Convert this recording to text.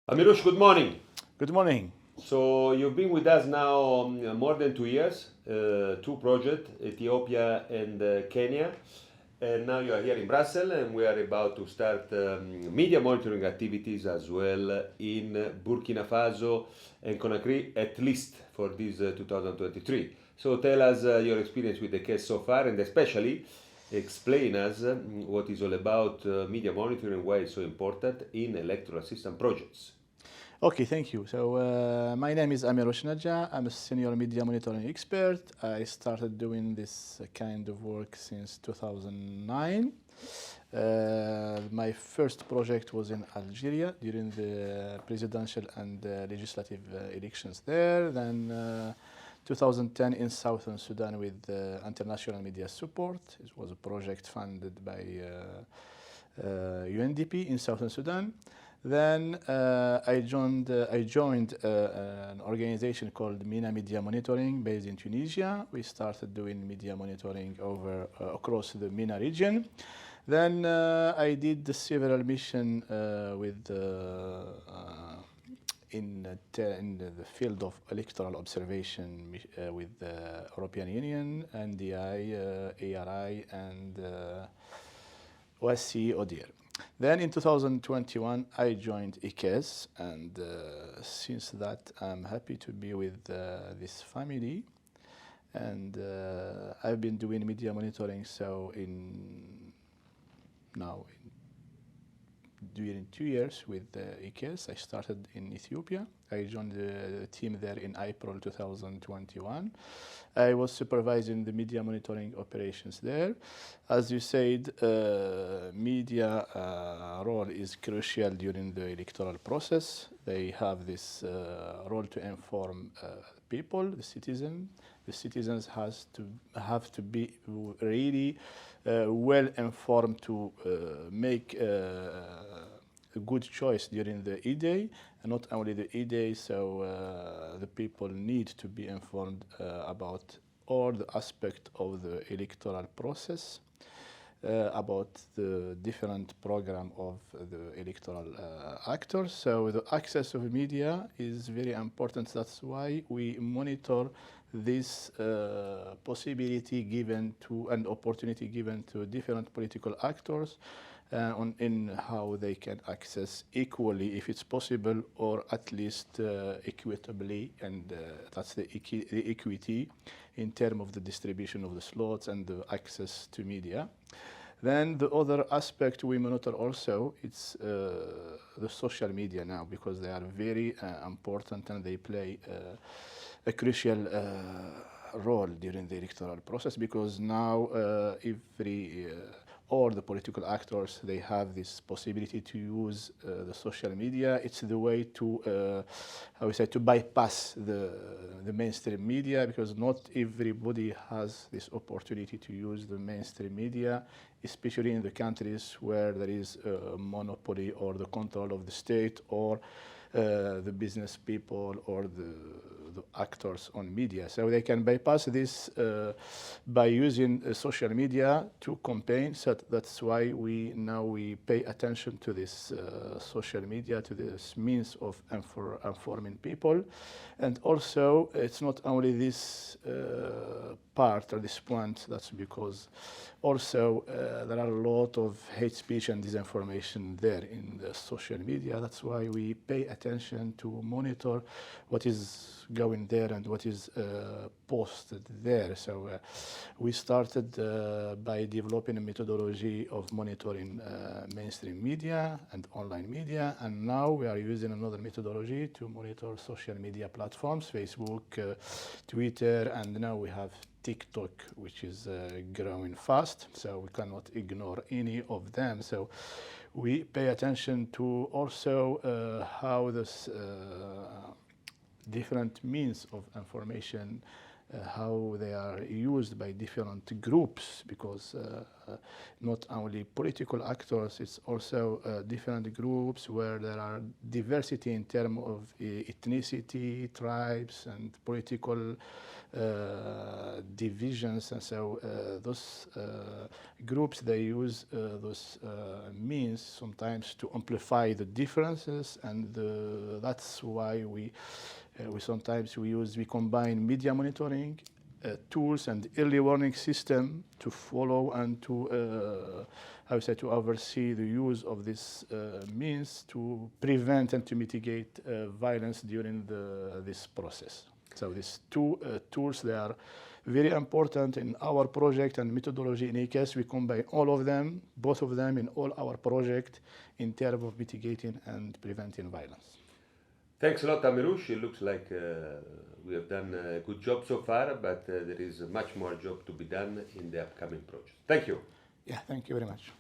Amirouche, good morning. Good morning. So you've been with us now more than 2 years, two projects, Ethiopia and Kenya. And now you are here in Brussels, and we are about to start media monitoring activities as well in Burkina Faso and Conakry, at least for this 2023. So tell us your experience with the case so far, and especially explain us what is all about media monitoring and why it's so important in electoral system projects. Okay, thank you. My name is Amirouche Nedjaa. I'm a senior media monitoring expert. I started doing this kind of work since 2009. My first project was in Algeria during the presidential and legislative elections there. Then 2010 in Southern Sudan with international media support. It was a project funded by UNDP in Southern Sudan. Then I joined an organization called MENA Media Monitoring based in Tunisia. We started doing media monitoring across the MENA region. Then I did several missions in the field of electoral observation with the European Union, NDI, ARI, and OSCE ODIHR. Then in 2021, I joined ECES, and since that, I'm happy to be with this family. And I've been doing media monitoring. So during 2 years with ECES, I started in Ethiopia. I joined the team there in April 2021. I was supervising the media monitoring operations there. As you said, media role is crucial during the electoral process. They have this role to inform people, the citizen. The citizens have to be really well informed to make a good choice during the E-Day, and not only the E-Day, so the people need to be informed about all the aspects of the electoral process, about the different program of the electoral actors. So the access of media is very important. That's why we monitor this possibility given to and opportunity given to different political actors in how they can access equally, if it's possible, or at least equitably, and that's the equity in terms of the distribution of the slots and the access to media. Then the other aspect we monitor also, it's the social media now, because they are very important and they play a crucial role during the electoral process, because now all the political actors, they have this possibility to use the social media. It's the way to, to bypass the mainstream media, because not everybody has this opportunity to use the mainstream media, especially in the countries where there is a monopoly or the control of the state, or the business people, or the actors on media. So they can bypass this by using social media to campaign. So that's why we pay attention to this social media, to this means of informing people. And also, it's not only this part or this point, that's because also there are a lot of hate speech and disinformation there in the social media. That's why we pay attention to monitor what is going there and what is posted there. So we started by developing a methodology of monitoring mainstream media and online media, and now we are using another methodology to monitor social media platforms, Facebook, Twitter, and now we have TikTok, which is growing fast, so we cannot ignore any of them. So we pay attention to also how this different means of information how they are used by different groups, because not only political actors, it's also different groups where there are diversity in terms of ethnicity, tribes, and political divisions. And so those groups, they use those means sometimes to amplify the differences, and that's why we sometimes we combine media monitoring tools and early warning system to follow and to to oversee the use of this means to prevent and to mitigate violence during this process. So these two tools, they are very important in our project and methodology in ECES. We combine all of them, both of them, in all our project in terms of mitigating and preventing violence. Thanks a lot, Amirouche. It looks like we have done a good job so far, but there is much more job to be done in the upcoming project. Thank you. Yeah, thank you very much.